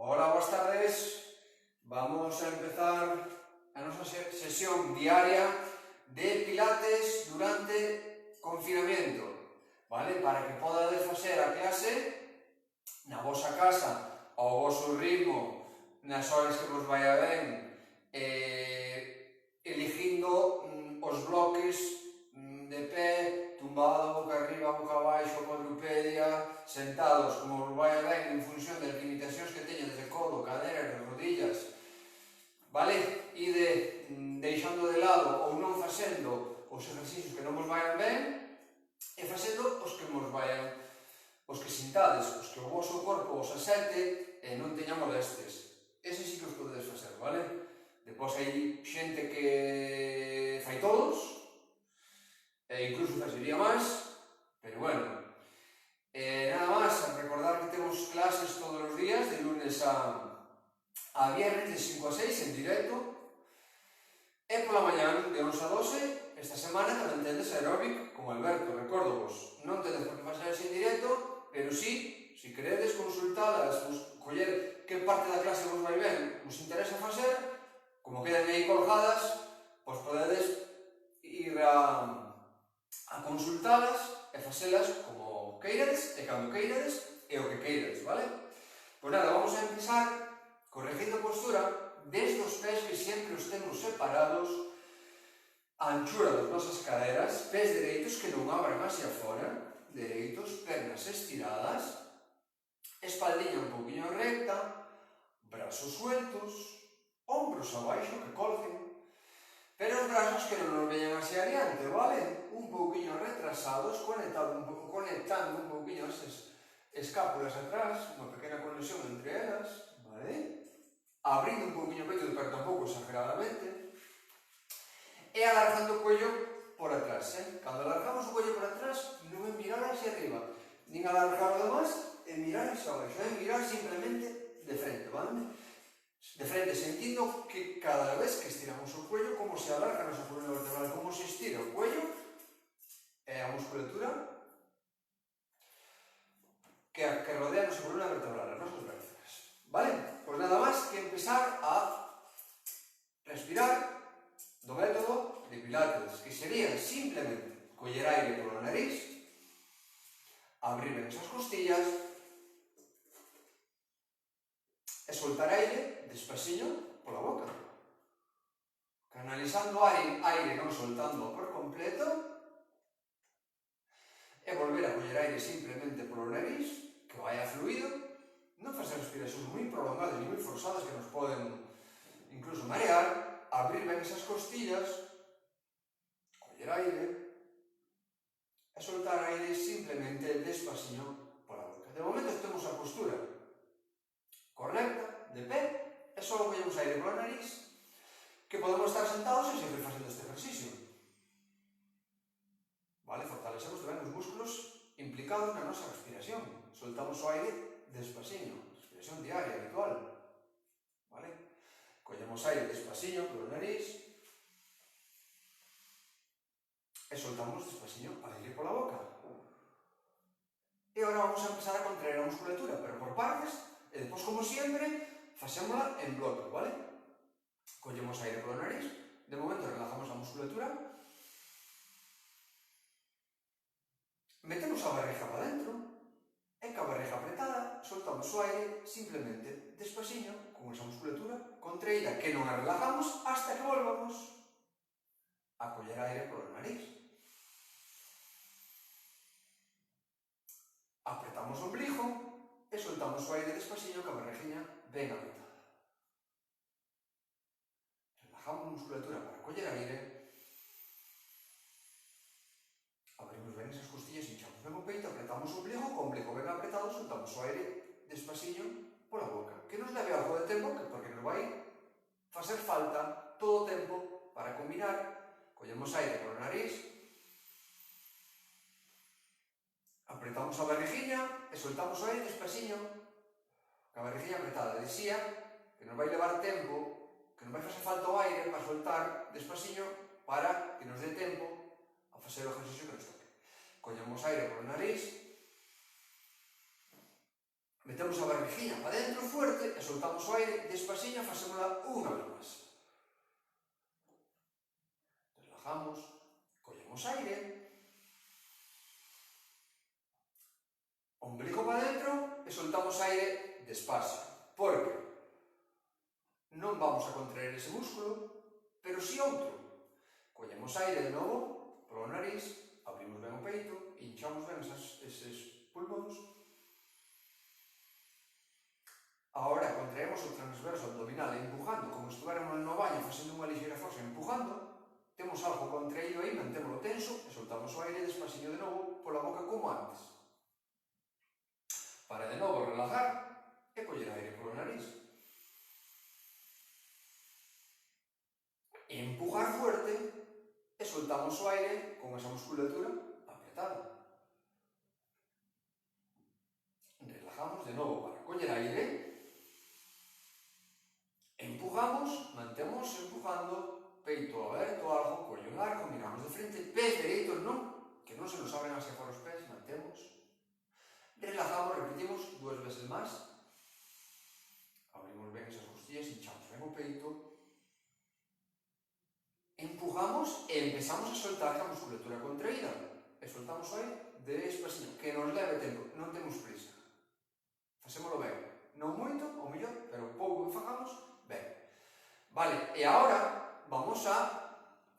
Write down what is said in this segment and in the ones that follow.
Hola, boas tardes. Vamos a empezar a nosa sesión diaria de pilates durante confinamiento, vale? Para que podades facer a clase na vosa casa, ao voso ritmo, nas horas que vos vai ben, eligindo os bloques de pé, tumbado, boca arriba, boca abaixo, cuadrupedia, sentados, como vos vai ben en función das limitacións que teñades de codo, caderas, rodillas, vale? Ide deixando de lado ou non facendo os exercicios que non vos vayan ben e facendo os que vos vayan, os que sintades, os que o voso corpo os aserte e non teña molestias. Ese sí que os podedes facer, vale? Depois hai xente que fai todos, e incluso facería máis, pero bueno. Nada máis, recordar que temos clases todos os días, de lunes a viernes, de 5 a 6, en directo, e pola mañán, de 11 a 12, esta semana tamén tendes aeróbic con Alberto. Recordovos, non tedes por que facer en directo, pero sí, se queredes consultalas, coller que parte da clase vos vai ben, vos interesa facer, como quedan aí colgadas, pois podedes ir a consultalas e facelas como queirades e cando queirades e o que queirades, vale? Pois nada, vamos a empezar corregindo a postura desde os pés, que sempre os temos separados, a anchura das nosas caderas, pés dereitos que non abran hacia fora, dereitos, pernas estiradas, espaldiña un pouquinho recta, brazos sueltos, hombros abaixo que colguen, pero os brazos que non nos veñan hacia adiante, vale? Un pouquinho retrasados, conectando un pouquinho esas escápulas atrás, unha pequena conexión entre elas, vale? Abrindo un pouquinho o peito, pero tampouco exageradamente, e alargando o cuello por atrás, Cando alargamos o cuello por atrás, non é mirar hacia arriba, nin alargar o demás e mirar hacia abaixo, é mirar simplemente de frente, vale? De frente, sentindo que cada vez que estiramos o cuello, como se alarga a nosa columna vertebral, como se estira o cuello e a musculatura que rodea a nosa columna vertebral, as nosas vértebras. Vale? Pois nada máis que empezar a respirar do método de Pilates, que sería simplemente coller aire polo nariz, abrir ben esas costillas e soltar aire despasiño pola boca, canalizando aire, non soltando por completo, e volver a coller aire simplemente polo nariz, que vaya fluido, non facer respiracións moi prolongadas e moi forzadas que nos poden incluso marear, abrir ben esas costillas, coller aire e soltar aire simplemente despasiño pola boca. De momento temos a postura correcta, de pé, e só collemos aire pola nariz, que podemos estar sentados e seguir facendo este exercicio. Vale? Fortalecemos tamén os músculos implicados na nosa respiración. Soltamos o aire despasiño, respiración diaria, habitual. Vale? Collemos aire despasiño polo nariz e soltamos despasiño aire pola boca. E agora vamos a empezar a contraer a musculatura, pero por partes, e depois, como sempre, facémola en bloque, vale? Collemos aire polo nariz, de momento relajamos a musculatura, metemos a barriga para dentro, e ca barriga apretada, soltamos o aire simplemente despasiño, con esa musculatura contraída, que non a relajamos hasta que volvamos a coller aire polo nariz. Apretamos o ombligo e soltamos o aire despasiño ca barrigiña ben apretada. Relajamos a musculatura para coller aire, abrimos ben esas costillas, hinchamos ben o peito, apretamos o ombligo ben apretado, soltamos o aire despasiño pola boca. Que nos leve algo de tempo, porque nos vai facer falta todo o tempo para combinar. Collemos aire polo nariz, apretamos a barrigiña e soltamos o aire despasiño, ca barrigiña apretada. Dicía que nos vai levar tempo, que nos vai facer falta o aire para soltar despasiño para que nos dé tempo a facer o exercicio que nos toque. Collemos aire polo nariz, Metemos a barriguinha para dentro fuerte e soltamos o aire despaciño e facémola unha vez máis. Relajamos, collemos aire, ombligo para dentro e soltamos aire despacio. Porque non vamos a contraer ese músculo, pero si outro. Collemos aire de novo polo nariz, abrimos ben o peito, hinchamos ben eses pulmóns. Ahora contraemos o transverso abdominal empujando, como se estuviéramos no baño facendo unha ligeira forza empujando. Temos algo contraído aí, mantémolo tenso e soltamos o aire despaciño de novo pola boca como antes. Para de novo relajar e coller aire polo nariz. Empujar fuerte e soltamos o aire con esa musculatura apretada. Relajamos de novo para coller aire. Empujamos, mantemos empujando, peito aberto, algo, collo largo, miramos de frente, pés dereitos non, que non se nos abren hacia fora os pés, mantemos. Relajamos, repetimos 2 veces máis. Abrimos ben esas costillas, hinchamos ben o peito. Empujamos e empezamos a soltar a musculatura contraída. E soltamos o aire despaciño, que nos leve tempo, non temos prisa. Facémolo ben, non moito, ao mellor, pero pouco que fagamos, ben. Vale, e agora vamos a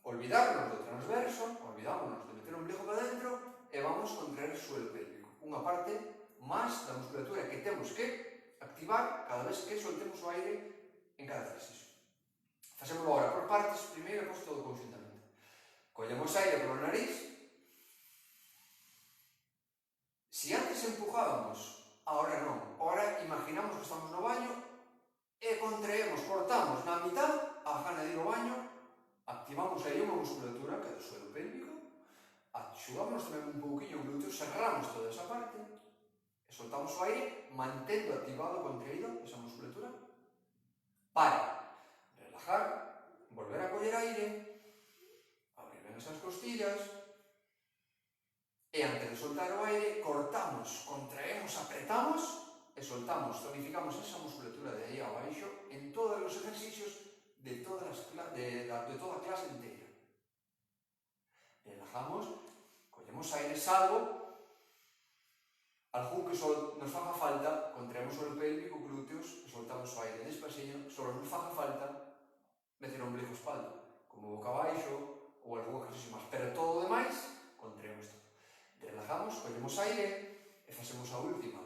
olvidarnos do transverso, olvidámonos de meter o ombligo para dentro e vamos contraer o suelo pélvico. Unha parte máis da musculatura que temos que activar cada vez que soltemos o aire en cada ejercicio. Facémoslo agora por partes, primeiro e depois todo conjuntamente. Collemos aire polo nariz. Si antes empujábamos, agora non. Agora imaginamos que estamos no baño e contraemos, cortamos na mitad a gana de ir ao baño, activamos aí unha musculatura que é do suelo pélvico, axudamos tamén un pouquinho o glúteo, cerramos toda esa parte e soltamos o aire mantendo activado, contraído esa musculatura para relajar, volver a coller aire, abrir ben esas costillas e antes de soltar o aire cortamos, contraemos, apretamos e soltamos, tonificamos esa musculatura de aí abaixo en todos os ejercicios de toda a clase inteira. Relajamos, collemos aire, salvo algún que só nos faga falta, contraemos o pélvico, glúteos, e soltamos o aire despaciño, só nos faga falta meter o ombligo espalda, como boca abaixo ou algún ejercicio máis, pero todo o demais, contraemos todo. Relajamos, collemos aire e facemos a última.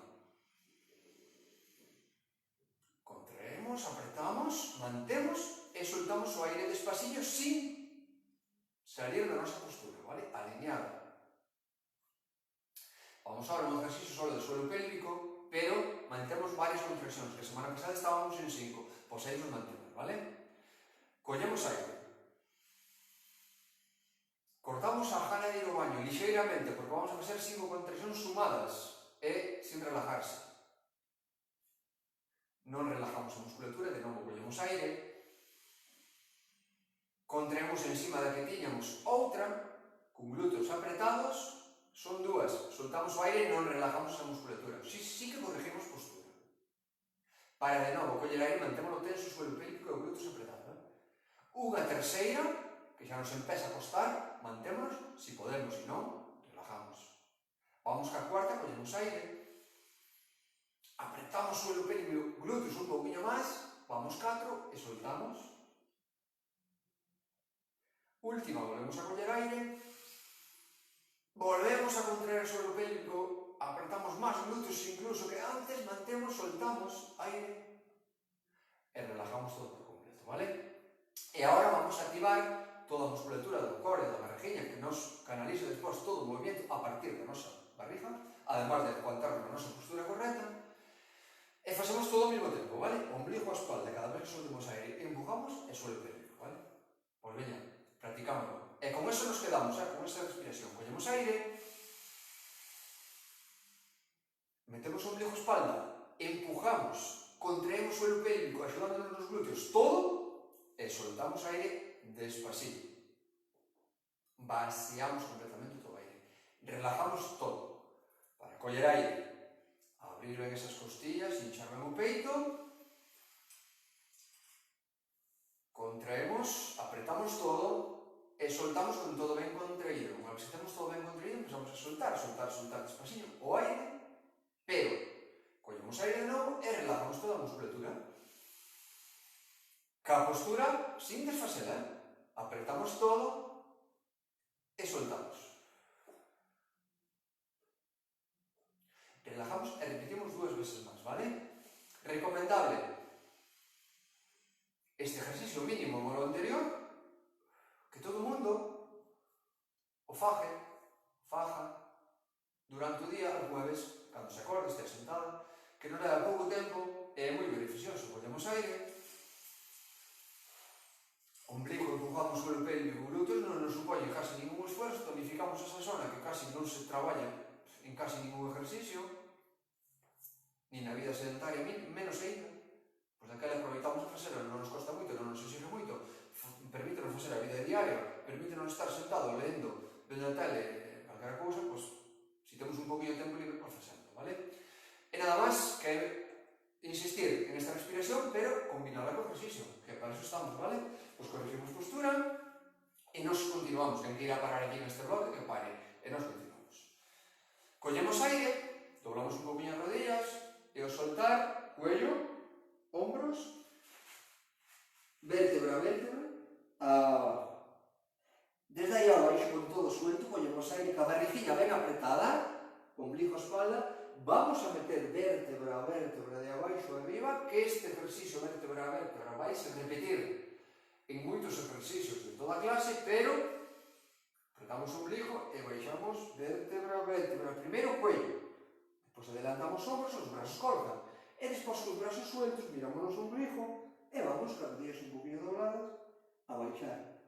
Contraemos, apretamos, mantemos e soltamos o aire despaciño sin salir da nosa postura, vale? Alineado. Vamos ahora a un ejercicio solo de suelo pélvico, pero mantemos varias contraccións, que a semana pasada estábamos en 5, pois aí nos mantemos, vale? Collemos aire. Cortamos a gana de ir ao baño ligeiramente, porque vamos a facer 5 contraccións sumadas e sin relajarse. Non relajamos a musculatura, de novo collemos aire. Contraemos encima da que tiñamos outra, con glúteos apretados. Son 2, soltamos o aire e non relajamos a musculatura. Sí que corregimos postura. Para de novo coller aire, mantémolo tenso, o suelo pélvico e o glúteos apretado. Unha terceira, que xa nos empeza a costar, mantémonos, si podemos, si non, relajamos. Vamos ca cuarta, collemos aire. Apretamos o suelo pélvico, glúteos un pouquinho máis, vamos 4 e soltamos. Última, volvemos a coller aire. Volvemos a contraer o suelo pélvico, apretamos máis glúteos incluso que antes, mantemos, soltamos aire e relajamos todo por completo, vale? E agora vamos a activar toda a musculatura do core e da barriguinha que nos canaliza despois todo o movimento a partir da nosa barriga, además de aguantarnos na nosa postura correcta, e facemos todo ao mesmo tempo, vale? Ombligo a espalda, cada vez que soltemos aire, empujamos e suelo pélvico, vale? Pois veña, practicámoslo. E con eso nos quedamos, con esa respiración. Collemos aire, metemos o ombligo a espalda, empujamos, contraemos o suelo pélvico, axudándonos nos glúteos, todo, e soltamos aire despacito. Vaciamos completamente todo o aire. Relajamos todo. Para coller aire, abrimos abrir ben esas costillas, hinchar ben o peito, contraemos, apretamos todo e soltamos con todo ben contraído. Unha vez que temos todo ben contraído, empezamos a soltar despacito o aire, pero collemos aire de novo e relajamos toda a musculatura. Ca postura sin desfasela, apretamos todo e soltamos. Relajamos e repetimos 2 veces máis, vale? Recomendable este ejercicio mínimo como o anterior, que todo o mundo o faja durante o día, algunha vez, cando se acorde, estea sentado, que non leva pouco tempo e é moi beneficioso. Collemos aire, ombligo empujamos polo pélvico, glúteos non nos supoñen casi ningún esforzo, tonificamos esa zona que casi non se traballa en casi ningún ejercicio, ni na vida sedentaria, menos ainda. Pois daquela aproveitamos a facela, non nos costa moito, non nos exige moito, permítenos facer a vida diaria, permítenos estar sentado lendo, vendo a tele, calquera cousa, pois, se temos un poquinho de tempo libre, pois facendo, vale? E nada máis que insistir en esta respiración, pero combinarla co ejercicio, que para eso estamos, vale? Pois corregimos postura e nos continuamos. Quen que ir a parar aquí neste bloque, que pare, e nos continuamos. Collemos aire, doblamos un poquinho as rodillas, e ao soltar, cuello, hombros, vértebra a vértebra, desde aí abaixo con todo suelto, collemos aire, ca barriguilla ben apretada, ombligo a espalda, vamos a meter vértebra a vértebra de abaixo a arriba, que este ejercicio vértebra a vértebra vai se repetir en moitos ejercicios de toda clase, pero apretamos o ombligo e baixamos vértebra a vértebra, primeiro o cuello, depois adelantamos ombros, os brazos colgan, e despois con os brazos sueltos miramos o ombligo e vamos con as rodillas un poquinho dobladas a baixar.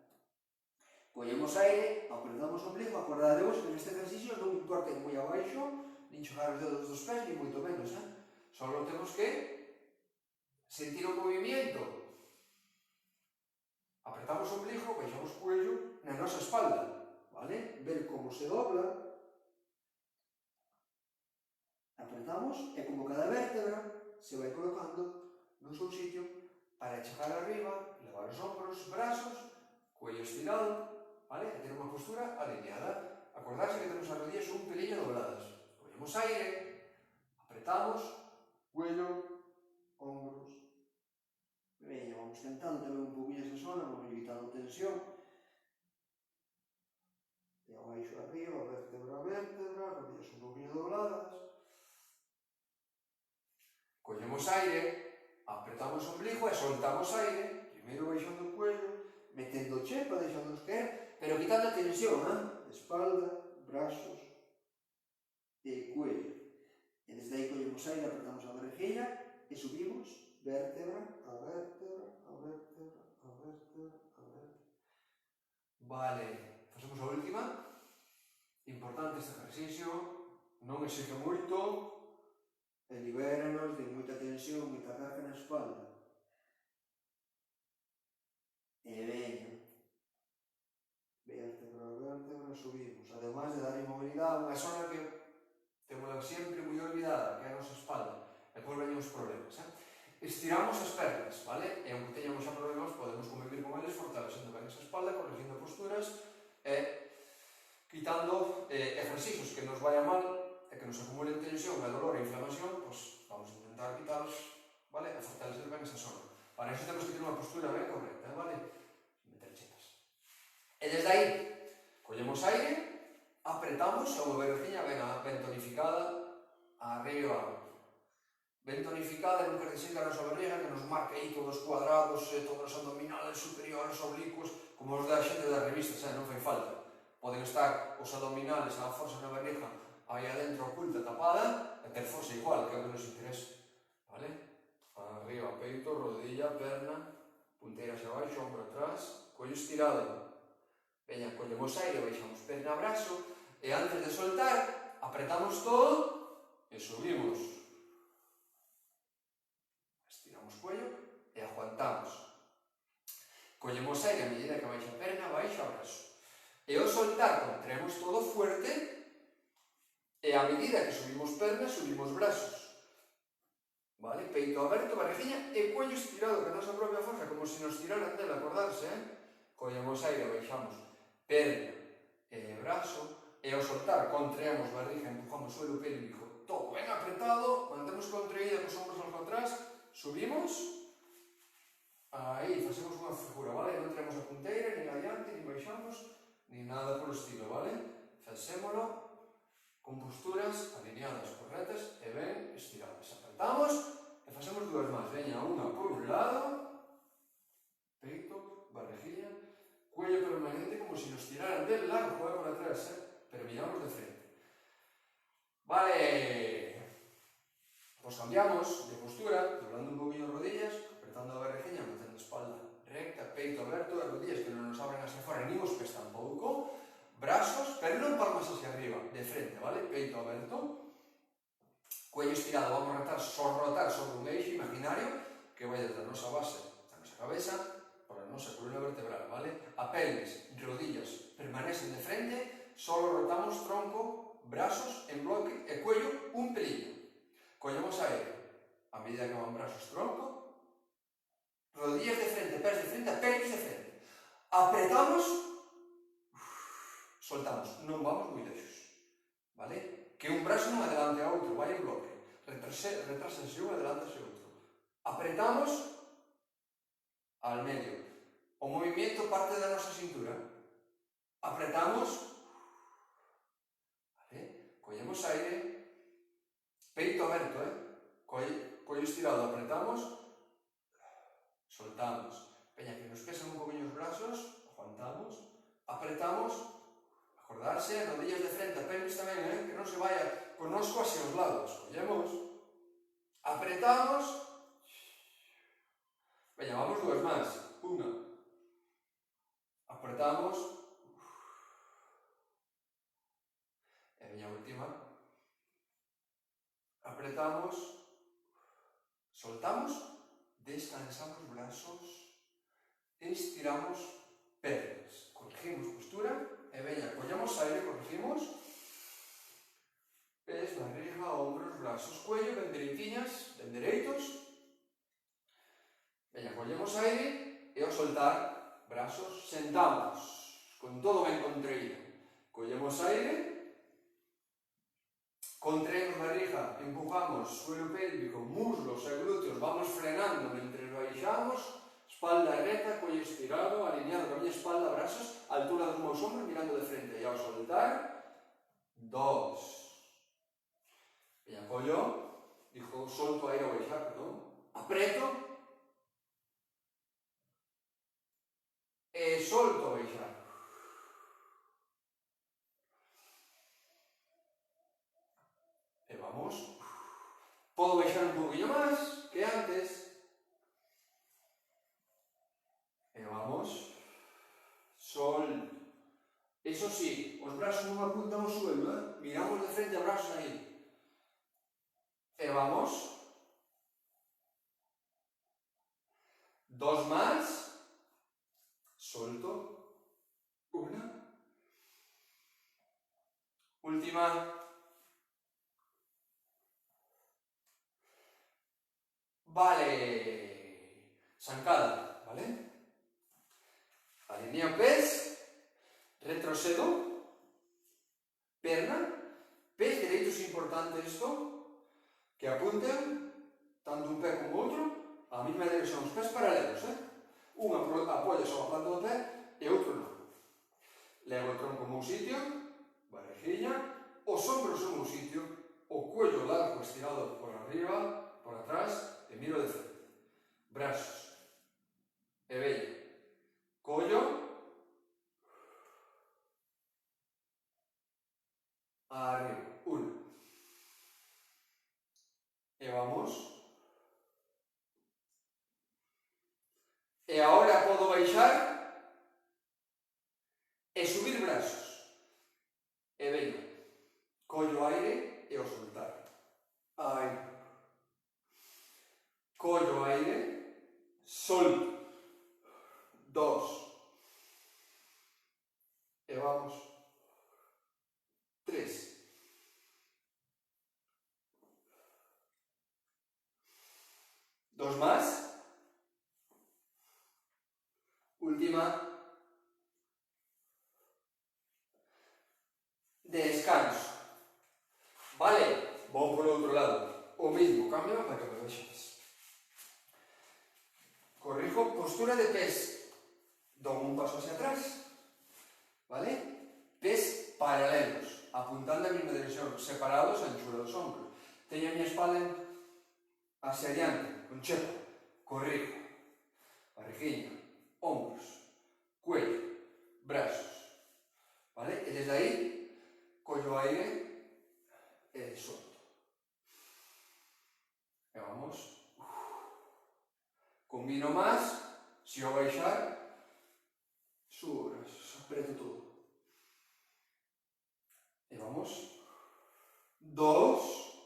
Collemos aire, apretamos o ombligo, acordadevos que neste ejercicio non importa ir moi abaixo, nin chegar os dedos dos pés, nin moito menos, só temos que sentir o movimiento. Apretamos o ombligo, baixamos o cuello na nosa espalda, vale? Ver como se dobla. Apretamos e como cada vértebra se vai colocando no seu sitio para chegar arriba, levar os ombros, brazos, cuello estirado, vale? E ter unha postura alineada. Acordarse que temos as rodillas un pelillo dobladas. Collemos aire, apretamos, cuello, hombros. Veña, vamos tentando tamén un poquinho esa zona, vamos evitando tensión. E abaixo arriba, vértebra a vértebra, rodillas un poquinho dobladas. Collemos aire, apretamos o ombligo e soltamos aire, primeiro baixando o cuello, metendo o chepa, deixándonos caer, pero quitando a tensión, espalda, brazos e cuello. E desde aí collemos aire, apretamos a barriguilla e subimos vértebra a vértebra, a vértebra, a vértebra, a vértebra. Vale, facemos a última. Importante este ejercicio, non exige moito, e libéranos de moita tensión, moita carga na espalda. E veña. Vértebra a vértebra, subimos. Ademais de dar inmobilidade, unha zona que temos sempre moi olvidada, que é a nosa espalda. E depois veñen os problemas. Estiramos as pernas, vale? E aunque teñamos xa problemas, podemos convivir con eles fortalecendo ben esa espalda, corrigindo posturas e quitando ejercicios que nos vayan mal e que nos acumulen tensión, dolor e inflamación, pois vamos a intentar quitalos, vale? E fortalecer ben esa zona. Para iso temos que ter unha postura ben correcta, vale? Meter chetas. E desde aí, collemos aire, apretamos a unha barriguilla ben tonificada, arriba, ben tonificada, non quer dizer que a nosa barriga que nos marque aí todos os cuadrados, todos os abdominales superiores, oblicuos, como os da xente das revistas, non fai falta. Poden estar os abdominales, a forza na barriga, aí adentro oculta, tapada, e ter forza igual, que é o que nos interesa, vale? Arriba, peito, rodilla, perna, punteira hacia abaixo, ombro atrás, cuello estirado. Veña, collemos aire, baixamos perna, brazo, e antes de soltar, apretamos todo e subimos. Estiramos cuello e aguantamos. Collemos aire a medida que baixa perna, baixa brazo. E ao soltar, contraemos todo fuerte, e a medida que subimos pernas, subimos brazos. vale? Peito aberto, barrigiña e cuello estirado, que a nosa propia forza, como se nos tiraran dela, acordarse, collemos aire, baixamos perna e brazo, e ao soltar contraemos barriga, empujamos suelo pélvico, todo ben apretado, mantemos contraída cos ombros algo atrás, subimos, aí facemos unha figura, vale? Non traemos a punteira, nin adiante, nin baixamos, nin nada polo estilo, vale? Facémolo con posturas alineadas, correctas e ben estiradas. Apretamos e facemos dúas máis. Veña, unha por un lado, peito, barriguilla, cuello permanente como se nos tiraran del largo por atrás, pero miramos de frente. Vale, pues cambiamos de postura, doblando un poquinho as rodillas, apretando a barriguilla, mantendo a espalda recta, peito aberto, as rodillas que non nos abren hacia fora, nin os pés tampouco, brazos, pero non palmas hacia arriba, de frente, vale? Peito aberto, cuello estirado, vamos a rotar sobre un eixo imaginario que vai desde a nosa base, a nosa cabeza, por a nosa columna vertebral, vale? A pelvis, rodillas, permanecen de frente, solo rotamos tronco, brazos en bloque e cuello un pelillo. Collemos aire, a medida que van brazos, tronco, rodillas de frente, pés de frente, pelvis de frente. Apretamos, soltamos, non vamos moi lexos, vale? Que un brazo non adelante a outro, vai en bloque, retrásense un, adelántase outro. Apretamos al medio, o movimiento parte da nosa cintura, apretamos, vale? Collemos aire, peito aberto, cuello estirado, apretamos, soltamos, peña que nos pesan un poquinho os brazos, aguantamos, apretamos, acordarse, rodillas de frente, a pelvis tamén, que non se vaya connosco hacia os lados. Collemos, apretamos, veña, vamos dúas máis, unha, apretamos, e veña a última, apretamos, soltamos, descansamos brazos, estiramos pernas, corregimos postura, e veña, collemos aire, corregimos, pés, barriga, ombros, brazos, cuello, ben dereitiñas, ben dereitos. Veña, collemos aire e ao soltar, brazos, sentamos, con todo ben contraído. Collemos aire, contraemos barriga, empujamos, suelo pélvico, muslos e glúteos, vamos frenando mentre baixamos, espalda recta, cuello estirado, alineado con a miña espalda, brazos, altura dos meus ombros, mirando de frente. E ao soltar, dos. Veña, collo, solto aire ao baixar, perdón, apreto, e solto ao baixar. E vamos. Podo baixar un poquinho máis que antes. E vamos. Sol. Eso sí, os brazos non apuntan ao suelo, miramos de frente a brazos aí. E vamos. Dos máis. Solto. Una. Última. Vale. Zancada, vale? Alineo pés, retrocedo, perna, pés dereitos, importante isto, que apunten tanto un pé como outro a mesma dirección, os pés paralelos, unha apoia sobre a planta do pé e outro non. Levo o tronco no meu sitio, barriguilla, os ombros no meu sitio, o cuello largo estirado por arriba, por atrás, e miro de frente. Brazos. E veña. Collo. Arriba. Una. E vamos. E agora podo baixar e subir brazos. E veña. Collo aire e ao soltar. Aire. Collo aire, solto. Dos. E vamos. Tres. 2 más. Última. Descanso. Vale, vamos por el otro lado. O mismo, cambio para que lo veáis. Corrijo, postura de pes. Doy un paso hacia atrás. ¿Vale? Pes paralelos, apuntando a la misma dirección, separados a anchura de los hombros. Tengo mi espalda hacia adelante, con chepa. Corrijo. Barriguinha, hombros, cuello, brazos. ¿Vale? Y desde ahí, collo aire y suelto. Y vamos. Combino más. Si yo baixar, subo brazos, aprieto todo. Y vamos. 2.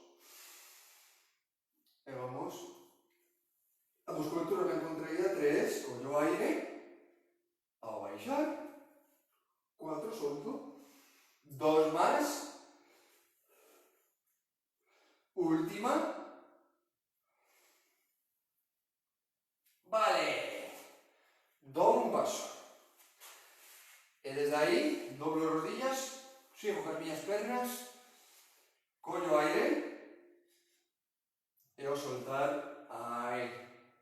Y vamos. A musculatura ben contraída. 3. Collo aire. A baixar. 4. Solto. 2 más. Última. Vale. Doy un paso. Y desde ahí, doblo rodillas, sigo con mis pernas, collo aire, y ao soltar, ahí.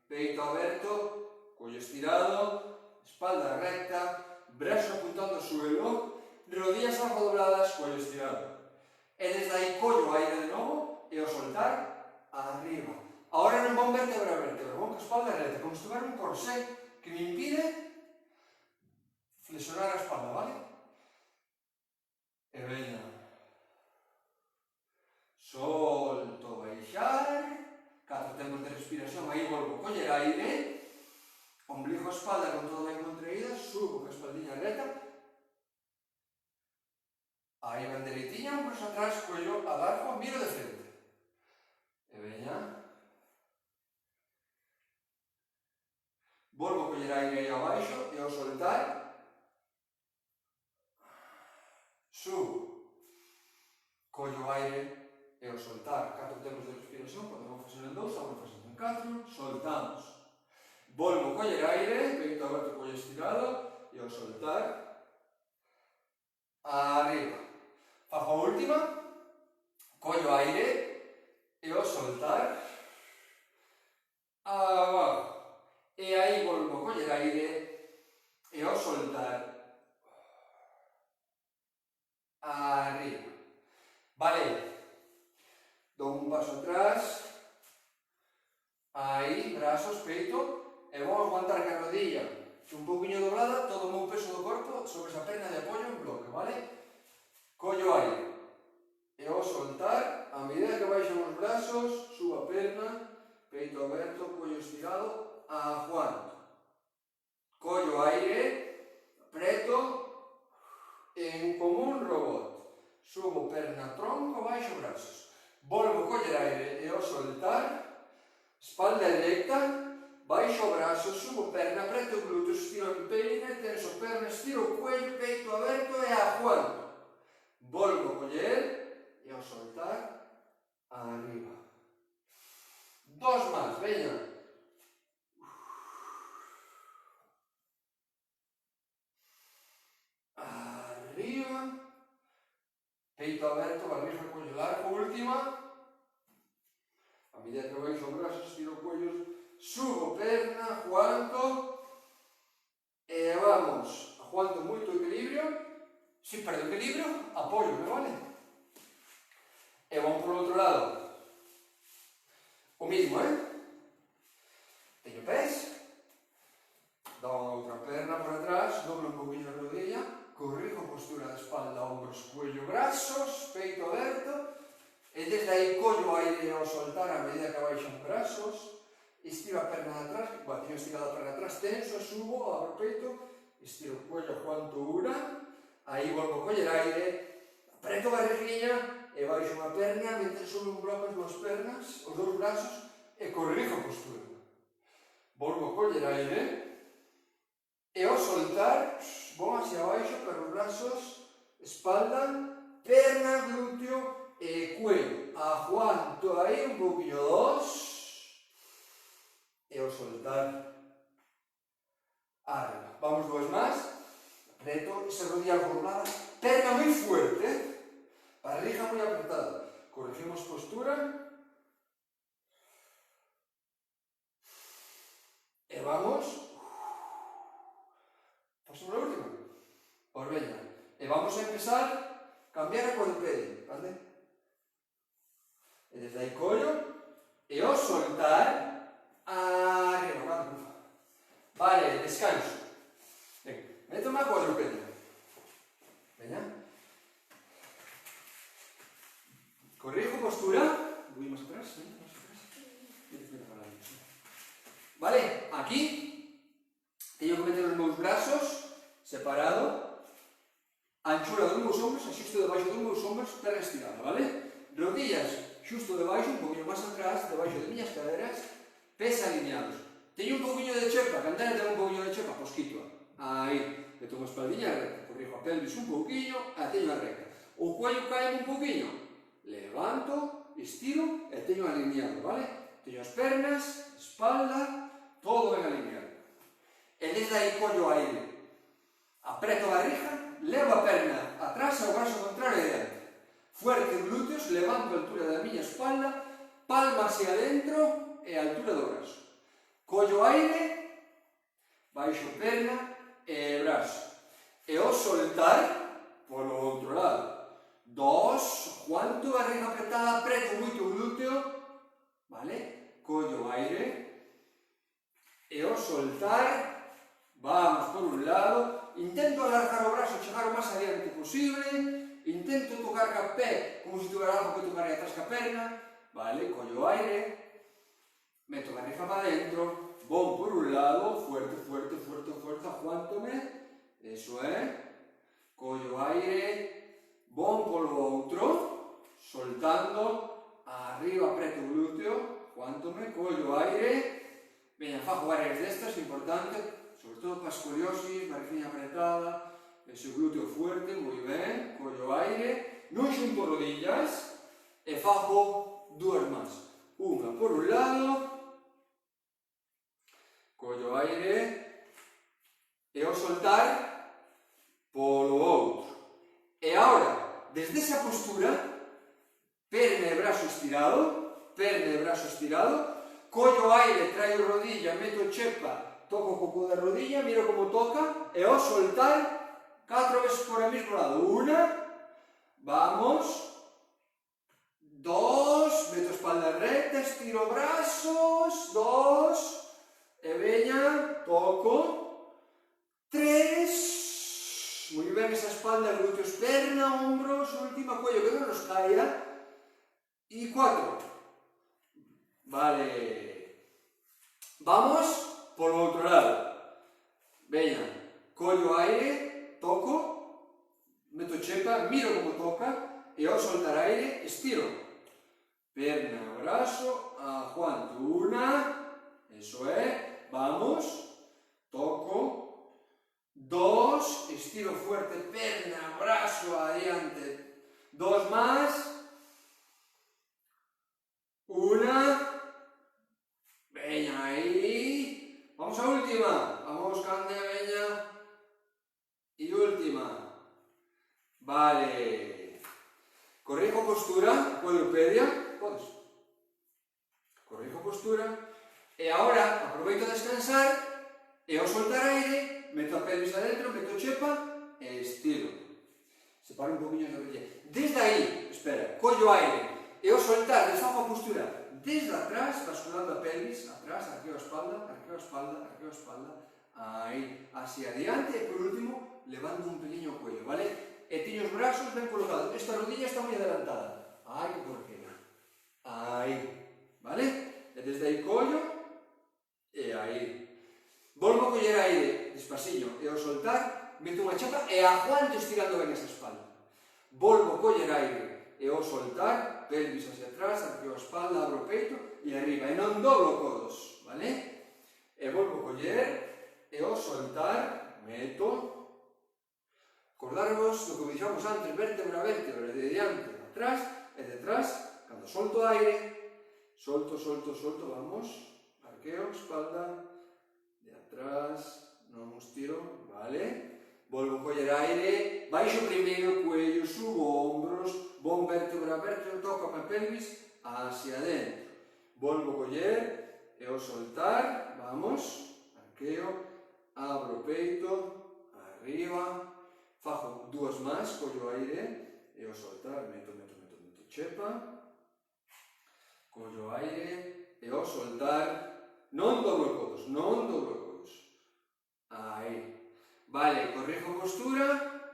Peito aberto, cuello estirado, espalda recta, brazo apuntando al suelo, rodillas abajo dobladas, cuello estirado. Y desde ahí collo aire de nuevo, y ao soltar, arriba. Ahora non vou vértebra a vértebra, vou con a espalda recta, como se tuviera un corsé que me impide flexionar a espalda, vale? E veña. Solto, baixar. 4 tempos de respiración, aí volvo a coller aire. Ombligo a espalda con todo ben contraída, subo con a espaldinha recta. Aí ben dereitiña, ombros atrás, cuello abajo, miro de frente. E veña. Volvo a coller aire aí abaixo e ao soltar, subo, collo aire e ao soltar. 4 tempos de respiración, podemos facer en 2, agora facendo en 4, soltamos. Volvo a coller aire, peito aberto, collo estirado e ao soltar, arriba. Fago a última, collo aire e ao soltar, abajo. E aí volvo a coller aire e ao soltar, arriba. Vale, dou un paso atrás, aí, brazos, peito, e vou aguantar que a rodilla un pouquinho doblada, todo o meu peso do corpo sobre esa perna de apoio en bloque, vale? Collo aire e ao soltar, a medida que baixan os brazos, subo a perna, peito aberto, cuello estirado, aguanto. Collo aire, apreto, como un robot. Subo perna, tronco, baixo brazos. Volvo a coller aire e ao soltar, espalda recta, baixo brazos, subo perna, apreto glúteo, estiro o peine, tenso perna, estiro o cuello, peito aberto e aguanto. Volvo a coller e ao soltar, arriba. 2 más, veña. Arriba. Peito aberto, barriga, cuello largo. Última. A medida que baixo os brazos, estiro o cuello, subo perna, aguanto. E vamos. Aguanto moito equilibrio. Sin perder equilibrio, apoio, me vale? E vamos por outro lado. O mismo, Teño pés. Dou a outra perna por atrás, doblo un poquinho a rodilla, corrijo postura de espalda, hombros, cuello, brazos, peito aberto, e desde aí collo aire ao soltar a medida que baixan brazos, estiro a perna de atrás, teño estirado a perna de atrás, tenso, subo, abro o peito, estiro o cuello, aguanto una, aí volvo a coller aire, apreto a barriguinha e baixo unha perna, mentre subo un bloco as dúas pernas, os dous brazos, e corrijo postura. Volvo a coller aire, e ao soltar, vou hacia abaixo para os brazos, espalda, perna, glúteo e cuello. Aguanto aí un poquinho, 2, o soltar, arriba. Vamos dúas máis, apreto esa rodilla formada, perna moi fuerte, barriga moi apretada. Corregimos postura, e vamos, pasamos a última, pois veña, e vamos a empezar a cambiar a cuadrupedia, vale? E desde aí collo, e ao soltar, arriba, vale, vale, descanso. Venga, métome a cuadrupedia, veña, corrijo postura, voy más atrás, vale, aquí teño que meter os meus brazos separado, anchura dos meus ombros, xusto debaixo dos meus ombros, perna estirada, vale? Rodillas xusto debaixo, un poquinho máis atrás, debaixo de miñas caderas, pés alineados. Teño un poquinho de chepa, cantare ten un poquinho de chepa, pois quito. Aí, meto unha espaldiña recta, corrijo a pelvis un poquinho, a teño a recta. O cuello cae un poquinho, levanto, estiro e teño alineado, vale? Teño as pernas, espalda, todo ben alineado. E desde aí collo aire, apreto a barriga, levo a perna atrás e o brazo contrario adiante. Fuerte glúteos, levanto a altura da miña espalda, palma hacia adentro e a altura do brazo. Collo aire, baixo perna e brazo. E ao soltar, polo outro lado. 2, aguanto, barriga apretada, apreto moito o glúteo, vale? Collo aire, e ao soltar, vamos por un lado, intento alargar o brazo, chegar o máis adiante posible, intento tocar ca pé, como se tuvera algo que tocar atrás ca perna, vale? Collo aire, meto a barriga para dentro, vou por un lado, fuerte, fuerte, fuerte, fuerte, aguántome, eso é, collo aire, vou polo outro, soltando, arriba apreto o glúteo, aguántome, collo aire, veña, fago varias destas, importante, sobre todo para escoliosis, barriguinha apretada, ese glúteo fuerte, moi ben, collo aire, non xunto rodillas, e fago dúas máis. Unha por un lado, collo aire, e ao soltar, polo outro. E agora, desde esa postura, perna e brazo estirado, collo aire, traio rodilla, meto chepa, toco o coco da rodilla, miro como toca, e ao soltar, 4 veces por el mismo lado. 1, vamos, 2, meto espalda recta, estiro brazos, 2, e veña, toco, 3, moi ben esa espalda, glúteos, perna, hombros, última, cuello, que non nos caia, e 4, vale, vamos polo outro lado, veña, collo aire, toco, meto chepa, miro como toca, e ao soltar aire, estiro. Perna, brazo, aguanto. 1, eso é, vamos, toco. 2, estiro fuerte, perna, brazo, adiante. 2 máis. 1, veña aí. Vamos á última. Vamos, cande, veña. E última, vale, corrijo postura, cuadrupedia, podes, corrijo postura, e agora aproveito a descansar, e ao soltar aire, meto a pelvis adentro, meto chepa, e estiro, separo un poquinho a rodilla, desde aí, espera, collo aire, e ao soltar, desfago a postura, desde atrás, basculando a pelvis, atrás, arqueo a espalda, arqueo a espalda, arqueo a espalda, aí, hacia adiante, e por último, levando un peliño o cuello, vale? E teño os brazos ben colocados. Esta rodilla está moi adelantada. Ai, que porqueira. Aí, vale? E desde aí collo, e aí. Volvo a coller aire, despasiño, e ao soltar, meto unha chapa e aguanto estirando ben esa espalda. Volvo a coller aire, e ao soltar, pelvis hacia atrás, arqueo a espalda, abro o peito, e arriba. E non doblo codos, vale? E volvo a coller, e ao soltar, meto. Acordarvos do que dixamos antes, vértebra a vértebra, de diante, atrás e detrás, cando solto aire, solto, solto, solto, vamos, arqueo arqueo, espalda, de atrás, non estiro, vale? Volvo coller aire, baixo primeiro cuello, subo ombros, bon vértebra, vértebra, toco a pelvis hacia adentro. Volvo coller e ao soltar, vamos, arqueo, abro o peito, arriba, fago dúas máis, collo aire e ao soltar, meto, chepa, collo aire e ao soltar, non doblo codos, aí, vale, corrijo postura,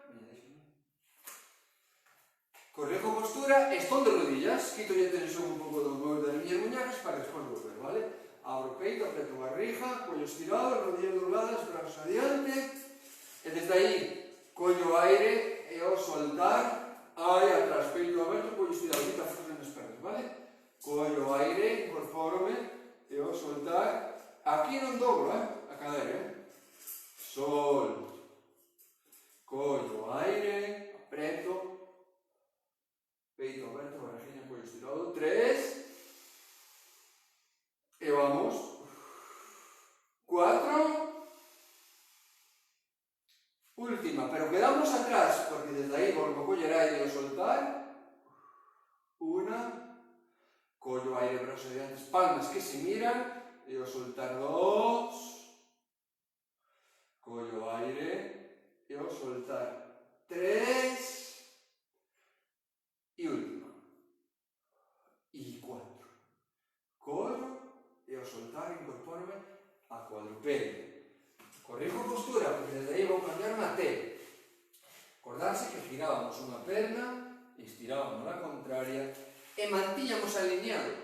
escondo rodillas, quito ya tensión un pouco das miñas muñecas para despois volver, vale? Abro o peito, apreto barriga, cuello estirado, rodillas dobladas, brazos adiante, e desde aí collo aire e ao soltar, aí atrás, peito aberto, cuello estirado, quita fuerza nas pernas, vale? Collo aire, incorpórome e ao soltar, aquí non dobro, a cadera, solto, collo aire, apreto, peito aberto, barriguinha, cuello estirado, 3, e vamos, 4, última, pero quedamos atrás, porque desde aí volvo a coller aire e a soltar, 1, collo aire, brazos adiante, palmas que se miran, e ao soltar 2, collo aire, e ao soltar 3, e última, e 4, collo, e ao soltar incorpórome a cuadrupedio. Corrijo postura, porque desde aí vou cambiar na T. Acordarse que girábamos unha perna, estirábamos a contraria e mantíamos alineado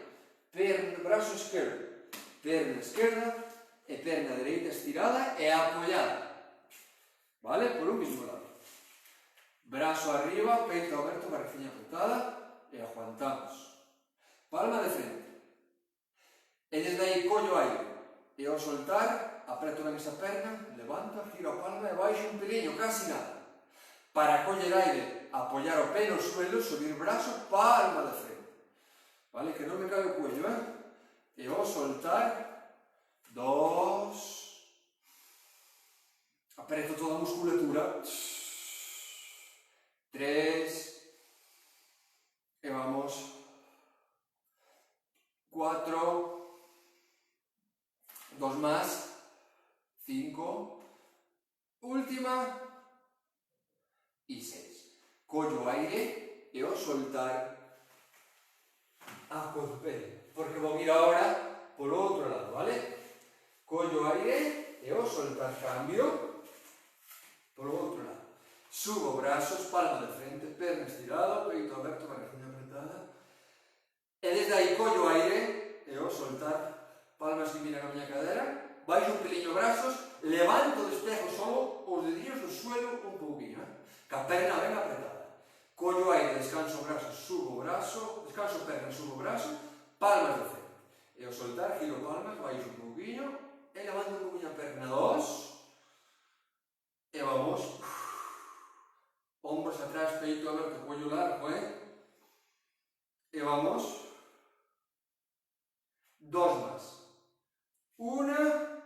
brazo esquerdo, perna esquerda e perna dereita estirada e apoiada. Vale? Por un mismo lado. Brazo arriba, peito aberto, barriguinha apretada e aguantamos. Palma de frente. E desde aí collo aire e ao soltar apreto ben esa perna, levanto, giro a palma e baixo un peliño, casi nada. Para coller aire, apoyar o pé no suelo, subir brazo, palma de frente. Vale? Que non me cae o cuello, E ao soltar, 2, apreto toda a musculatura, 3, e vamos, 4, 2 más, 5, última e 6. Collo aire e ao soltar a cuadrupedio, porque vou ir agora polo outro lado, vale? Collo aire e ao soltar cambio polo outro lado. Subo brazos, palma de frente, perna estirada, peito aberto, barriguinha apretada. E desde aí collo aire e ao soltar, palmas que miran a miña cadera, baixo un peliño brazos, levanto, despejo solo os dedillos do suelo un pouquinho, ca perna ben apretada. Collo aire, descanso brazos, subo brazo, descanso perna, subo brazo, palmas de frente. E ao soltar, giro palmas, baixo un pouquinho, e levanto un pouquinho a perna, 2, e vamos, ombros atrás, peito aberto, cuello largo, e vamos, 2 más. Una,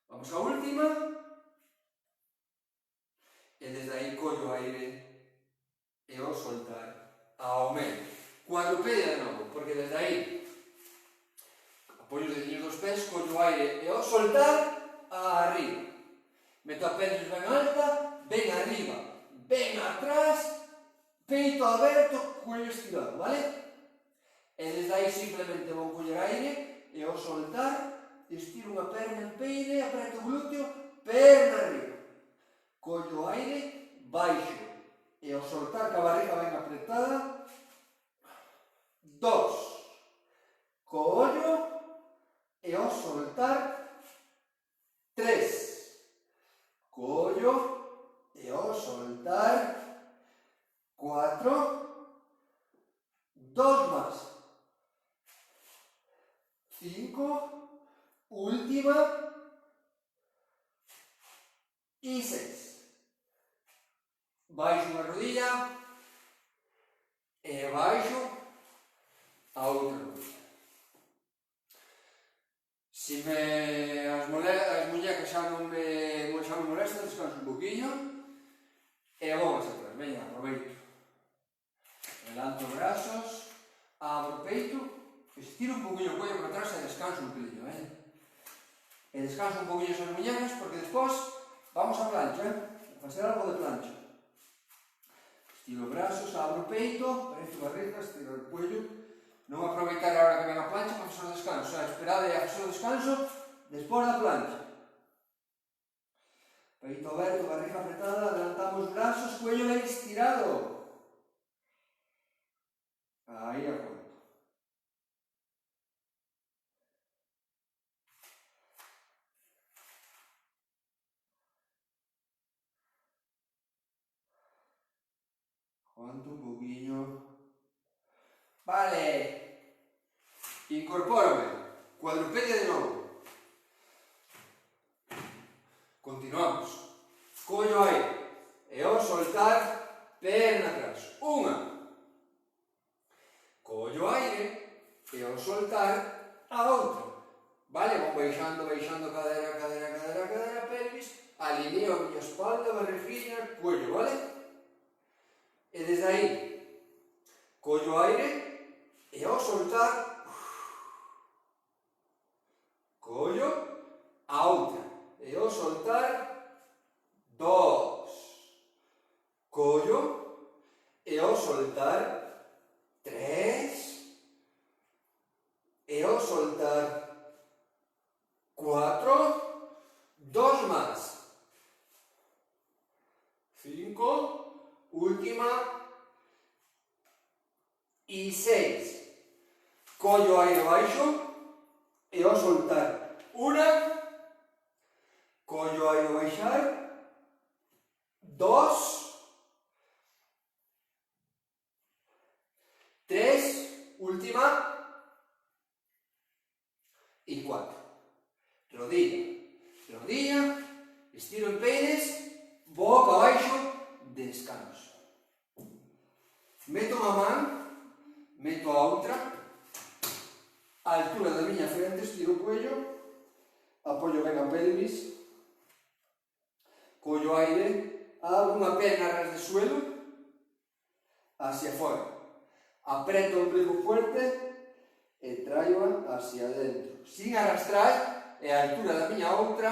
vamos a última, e desde aí collo aire e ao soltar aumento. Cuadrupedia de novo, porque desde aí apoio os dedinhos dos pés, collo aire e ao soltar arriba. Meto a pelvis ben alta, ben arriba, ben atrás, peito aberto, cuello estirado, vale? E desde aí simplemente vou coller aire e ao soltar estiro unha perna en peine, apreto o glúteo, perna arriba. Collo aire, baixo e ao soltar ca barriga ben apretada, 2, collo e ao soltar, 3, collo e ao soltar, 4, 2 más, 5, última e 6. Baixo unha rodilla e baixo a outra rodilla. Si as muñecas xa non me molestan, descanso un poquinho e vou máis atrás. Veña, aproveito. Levanto os brazos, abro o peito, estiro un poquinho o cuello para atrás e descanso un pelillo, E descanso un poquinho esas muñecas porque despois vamos a plancha, a facer algo de plancha. Estiro os brazos, abro o peito, presto a barriga, estiro o cuello. Non aproveitar a hora que ven a plancha para facer o descanso, esperade a facer o descanso despois da plancha. Peito aberto, barriga apretada, adelantamos os brazos, cuello ben estirado. Aí aguanto. Aguanto un poquinho. Vale. Incorpórame. Cuadrupedia de novo. Continuamos. Collo aire. E ao soltar, perna atrás. Unha. Collo aire. E ao soltar, a outra. Vale? Vou baixando, baixando, cadera, cadera, cadera, cadera, pelvis. Alineo a miña espalda, barriguinha, cuello, vale? E desde aí, collo aire. E ao soltar, collo, a outra. E ao soltar, dos. Collo, e ao soltar, tres. E ao soltar, cuatro. Dos máis. 5. Última. E 6. Collo aire baixo. E ao soltar, una. Collo aire baixar. 2. 3. Última. E 4. Rodilla. Rodilla. Estiro en peines. Boca abaixo. Descanso. Meto unha man. Meto a outra. A altura da miña frente. Estiro o cuello. Apoio ben a pelvis. Collo aire. Abro unha perna a ras de suelo. Hacia fora. Apreto o ombligo fuerte e traio hacia dentro. Sin arrastrar, e a altura da miña outra,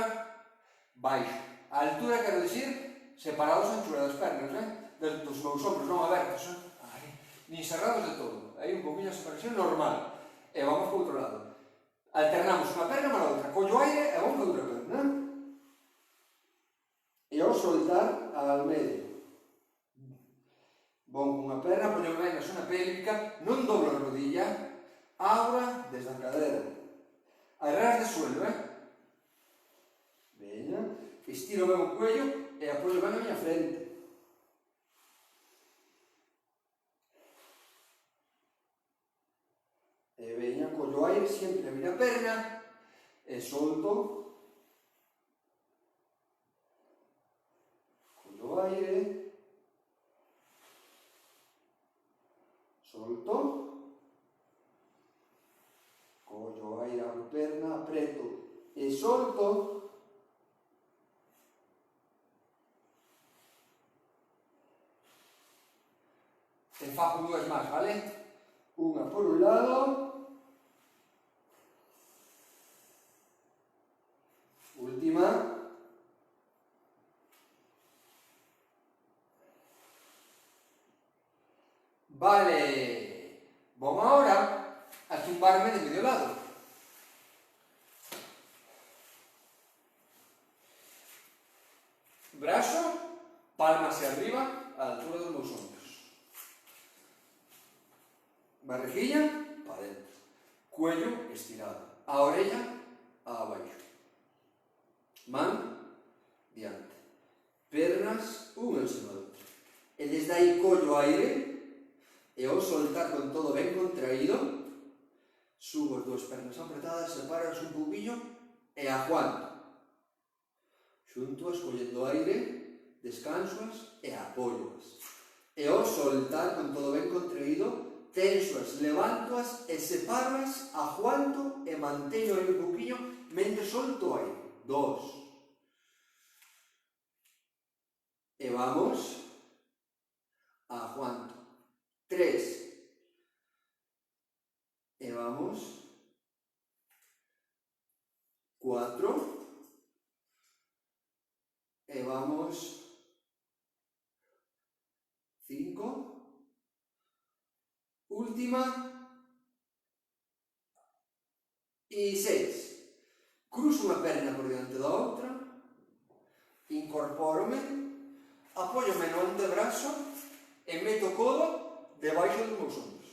baixo. A altura, quero dicir, separados a anchura das pernas, dos meus ombros, non abertos, nin cerrados de todo. Aí un poquinho a separación normal. E vamos para outro lado. Alternamos unha perna para a outra. Collo aire e vamos para outra perna. E ao soltar, al medio. Vou con unha perna, poño ben na zona pélvica, non doblo a rodilla, abro desde a cadera. A ras de suelo, Veña, estiro ben o cuello e apoio ben a miña frente. E veña, collo aire sempre a miña perna e solto. Collo aire. Solto. Collo aire, abro perna, apreto e solto. E fago dúas máis, vale? Unha por un lado. Última. Vale. Vou agora a tumbarme de medio lado. Brazo, palma hacia arriba, a altura dos meus ombros. Barriguilla, para dentro. Cuello estirado. A orella, abaixo. Man, diante. Pernas, unha encima da outra. E desde aí collo aire. E ao soltar con todo ben contraído, subo as dúas pernas apretadas, separas un poquinho e aguanto. Xuntoas, collendo aire, descansoas e apóioas. E ao soltar con todo ben contraído, tensoas, levántoas e sepároas, aguanto e manteño aí un poquinho mentre solto o aire. 2. E vamos. Aguanto. 3. E vamos. 4. E vamos. 5. Última. E 6. Cruzo unha perna por diante da outra. Incorpórome. Apóyome no antebrazo e meto o codo debaixo dos meus ombros.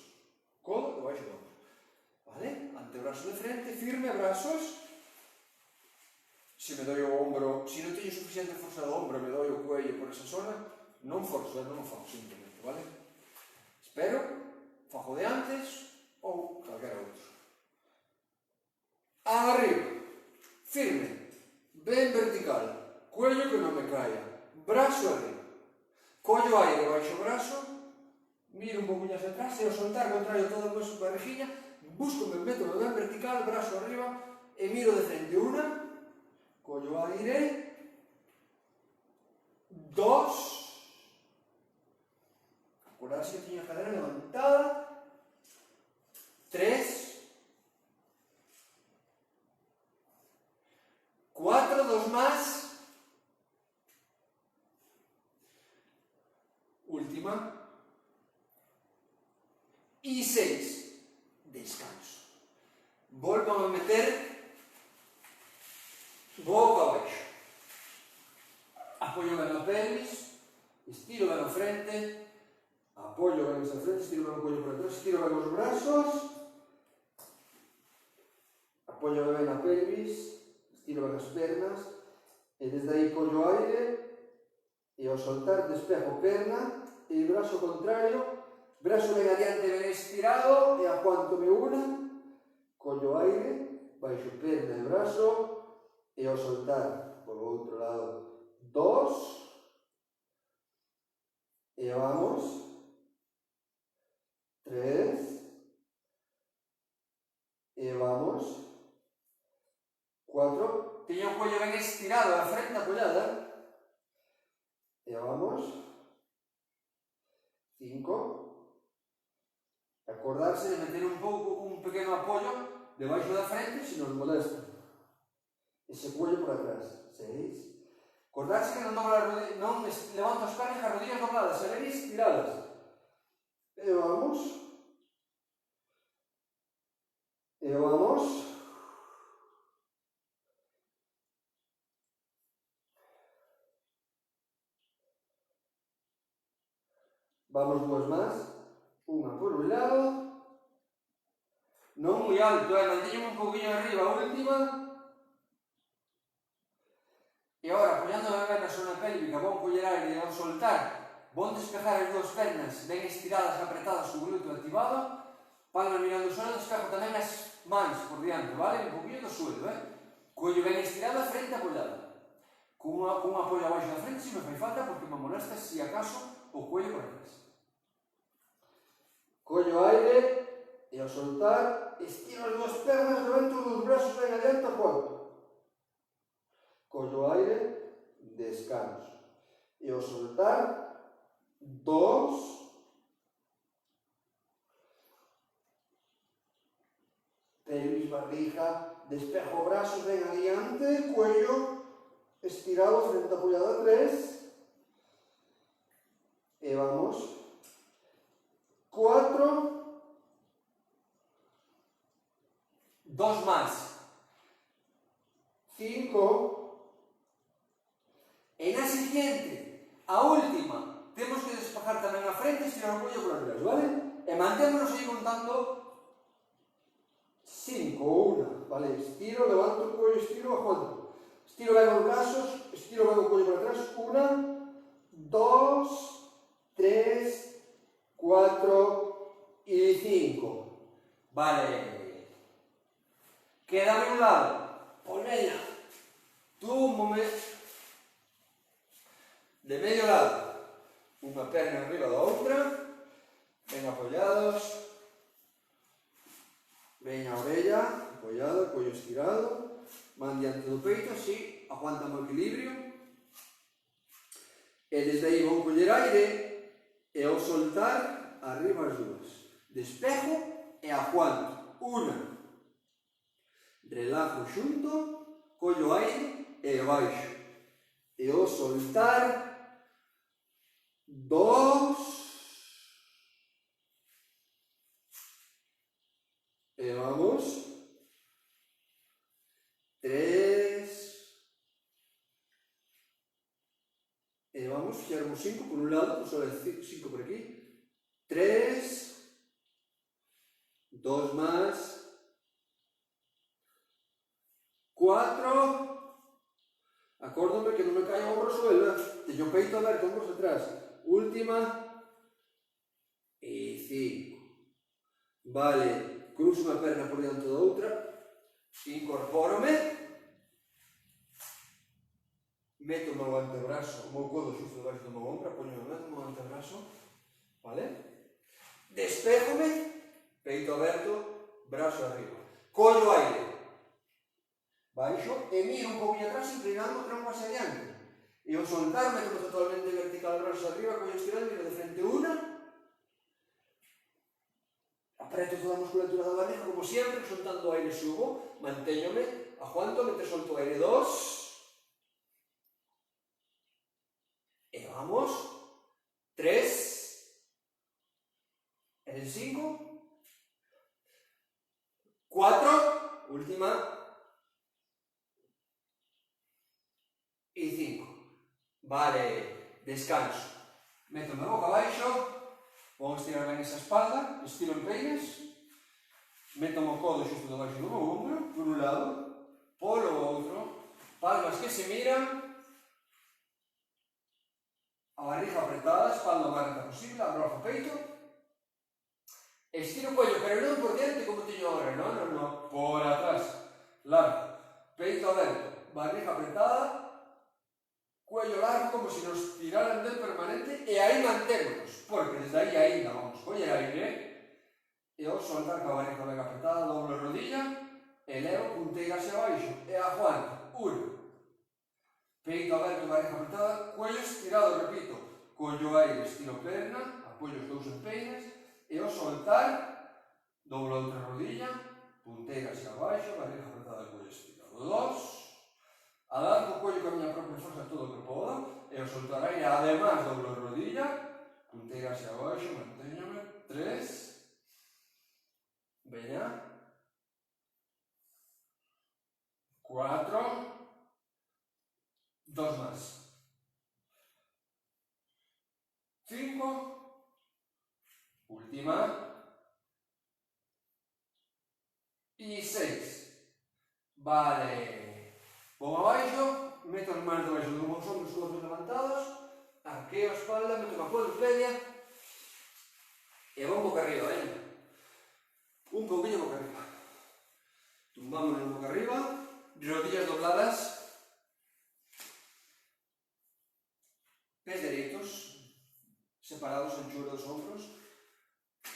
Codo debaixo do ombro. Vale? Antebrazo de frente, firme, brazos. Se me doi o ombro, se non teño suficiente forza do ombro, me doi o cuello por esa zona, non forzo, non o fago simplemente, vale? Espero, fago de antes ou calquera outro. Arriba, firme, ben vertical, cuello que non me caia, brazo arriba, collo aire baixo o brazo, miro un pouquinho hacia atrás e ao soltar contrario todo o peso para a rejiña, busco, me meto ben vertical, brazo arriba e miro de frente. 1, collo aire, 2, acordarse que tiña a cadera levantada, 3, 4, 2 más, última, y 6, descanso. Volvo a meter boca abaixo. Apoio ben a pelvis, estiro ben a frente, apoio ben esa frente, estiro ben o cuello por atrás, estiro ben os brazos, apoio ben a pelvis, estiro ben as pernas, e desde aí collo aire, e ao soltar despejo perna, e brazo contrario, brazo ben adiante ben estirado, e aguántome 1, collo aire, baixo perna e brazo, e ao soltar por outro lado 2, e vamos, 3, e vamos, 4, teño o cuello ben estirado, a frente apoyada, e vamos, 5, acordarse de meter un pequeno apoio debaixo da frente se nos molesta. Ese cuello por atrás. 6. Acordarse que non levanto as pernas, as rodillas dobladas, e ben estiradas. E vamos. E vamos. Vamos 2 más. Unha por un lado. Non moi alto, manteño un poquinho arriba, última. E agora, apoyando ben na zona pélvica, vou coller aire e ao soltar, vou despejar as dúas pernas ben estiradas, apretadas, o glúteo activado, palma mirando o suelo, despejo tamén as mans por diante, vale? Un poquinho do suelo, Cuello ben estirado, frente apoyada. Con un apoio abaixo da frente se me fai falta porque me molesta, se acaso, o cuello por atrás. Collo aire e ao soltar, estiro as dúas pernas, levanto os brazos ben adiante, apoio. Collo aire, descanso. E ao soltar, 2, pelvis, barriga, despejo brazos ben adiante, cuello estirado, frente apoyada, 3, e vamos, 4, 2 más, 5, e na siguiente, a última, temos que despejar tamén a frente e estirar o cuello por atrás, vale? E mantémonos aí contando 5, 1, vale? Estiro, levanto o cuello, estiro, aguanto. Estiro ben os brazos, estiro ben o cuello por atrás, 1, 2, 3, 4 e 5. Vale. Quédame un lado. Pois veña. Túmbome. De medio lado, unha perna arriba da outra, ben apoyados, Veña a orella, apoyada, cuello estirado, man diante do peito, así, aguantamos o equilibrio. E desde aí vou coller aire e ao soltar, arriba as dúas. Despejo e aguanto. Una. Relajo xunto, collo aire e baixo. E ao soltar, dos. E vamos. Tres. E vamos, fixarmos 5 por un lado, pues só 5 por aquí. 3. 2 más. 4. Acórdome que non me caia o ombro ao suelo, teño o peito aberto, ombros atrás. Última. E 5. Vale, cruzo unha perna por diante da outra. Incorpórome. Meto o meu antebrazo, o meu codo xusto debaixo do meu ombro, poño o meu antebrazo, vale? Despéjome, peito aberto, brazo arriba. Collo aire. Baixo e miro un poquinho atrás, inclinando o tronco hacia adiante. E ao soltarme, como totalmente vertical, brazo arriba, collo estirado, miro de frente una. Apreto toda a musculatura da barriga, como sempre, soltando o aire subo, mantéñome, aguanto, mentre solto o aire, 2. E vamos, 3, en 5, 4, última, e 5. Vale, descanso. Meto a boca abaixo, vou estirar ben esa espalda, estiro en peines, meto o codo xusto debaixo do meu ombro, por un lado, polo outro, palmas que se miran, a barriga apretada, a espalda o máis reta posible, abro o peito, estiro o cuello, pero non por diante como teño agora, non, por atrás, largo, peito aberto, barriga apretada, cuello largo como se nos tiraran del permanente e aí mantémonos, porque desde aí ainda vamos coller aire e ao soltar ca barriga ben apretada, doblo a rodilla, elevo punteira hacia baixo e aguanto, 1. Peito aberto, barriga apretada, cuello estirado, repito, collo aire, estiro perna, apoio os dous empeines e ao soltar, doblo a outra rodilla, punteira hacia baixo, barriga apretada, cuello estirado, 2, alargo o cuello con a miña propia forza todo o que podo e ao soltar aire, además doblo a rodilla, punteira hacia baixo, mantéñame, 3, veña, 4, 2 más. 5. Última. Y 6. Vale. Vou abaixo, meto as mans debaixo dos meus ombros, todos levantados, arqueo a espalda, meto a cuadripedia e vou boca arriba, venga. Un pouquinho boca arriba. Tumbámonos boca arriba, rodillas dobladas. Pés dereitos, separados, anchura dos ombros.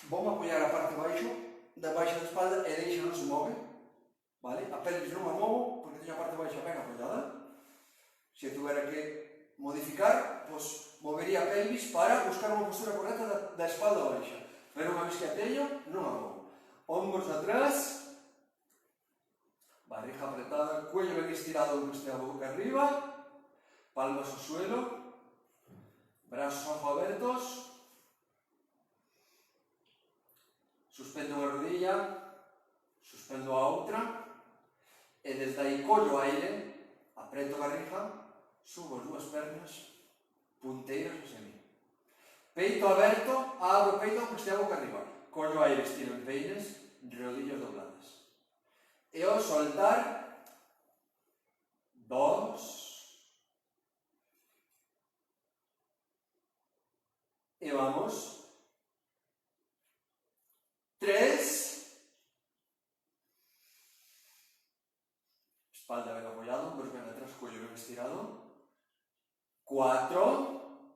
Vamos apoiar a parte da baixa da espalda e deixa non se move. Vale? A pelvis non a movo porque teño a parte baixa ben apoiada. Se tuvera que modificar, pues movería a pelvis para buscar unha postura correcta da espalda baixa. Pero unha vez que a teño, non a movo. Ombros atrás, barriga apretada, cuello ben estirado, a boca arriba, palmas ao suelo. Brazos abajo abertos, suspendo unha rodilla, suspendo a outra, e desde aí collo aire, apreto a barriga, subo as dúas pernas, punteiras hacia mí. Peito aberto, abro o peito aunque estea a boca arriba, collo aire, estiro en peines, rodillas dobladas. E ao soltar, 2, e vamos, 3, espalda ben apoiado, hombros ben atrás, cuello ben estirado, 4,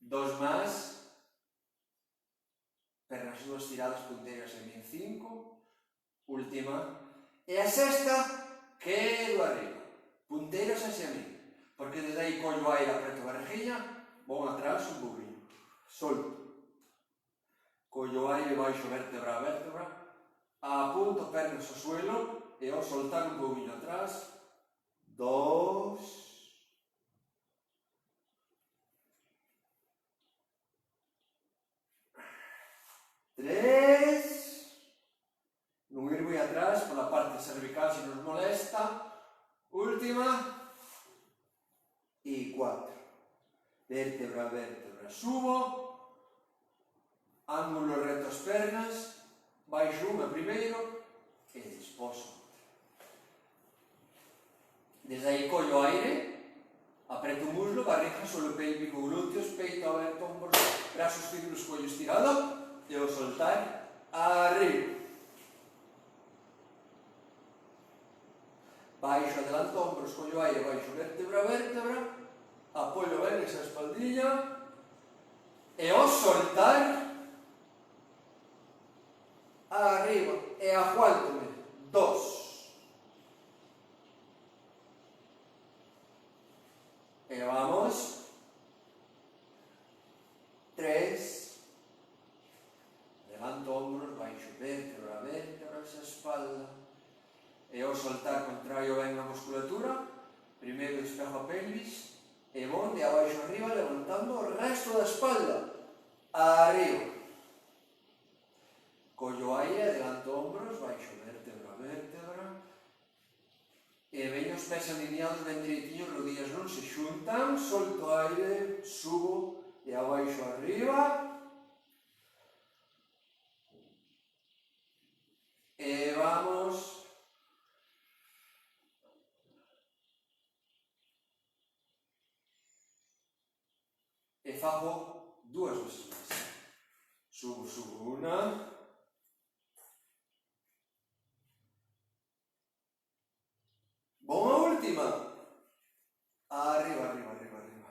2 más, pernas dúas tiradas, punteiras a min 5, última, e a sexta quedo arriba, punteiras hacia min, porque desde aí collo aire, apreto a barriguilla, vou atrás un pouquinho, solto, collo aire baixo vértebra a vértebra, apunto pernas ao suelo e ao soltar un pouquinho atrás, 2, 3, non ir moi atrás pola parte cervical se nos molesta, última, e 4, vértebra a vértebra, subo, ángulo reto as pernas, baixo unha primeiro e despois outra. Desde aí collo aire, apreto o muslo, barriga, suelo pélvico, glúteos, peito aberto, hombros, brazos firmes, cuello estirado, e ao soltar, arriba. Baixo, adelanto, hombros, collo aire, baixo, vértebra a vértebra, apoio ben esa espaldilla, e ao soltar, arriba, e aguántome, 2. E vamos, 3, levanto hombros, baixo vértebra a vértebra, esa espalda, e ao soltar contraio ben a musculatura, primeiro despejo a pelvis, e vou de abaixo arriba levantando o resto da espalda, arriba, collo aire, adelanto hombros, baixo vértebra a vértebra, e veño os pés alineados ben direitinhos, rodillas non se xuntan, solto aire, subo e abaixo arriba, e vamos, e fago 2 veces máis, subo, unha, vou a última, arriba, arriba, arriba, arriba,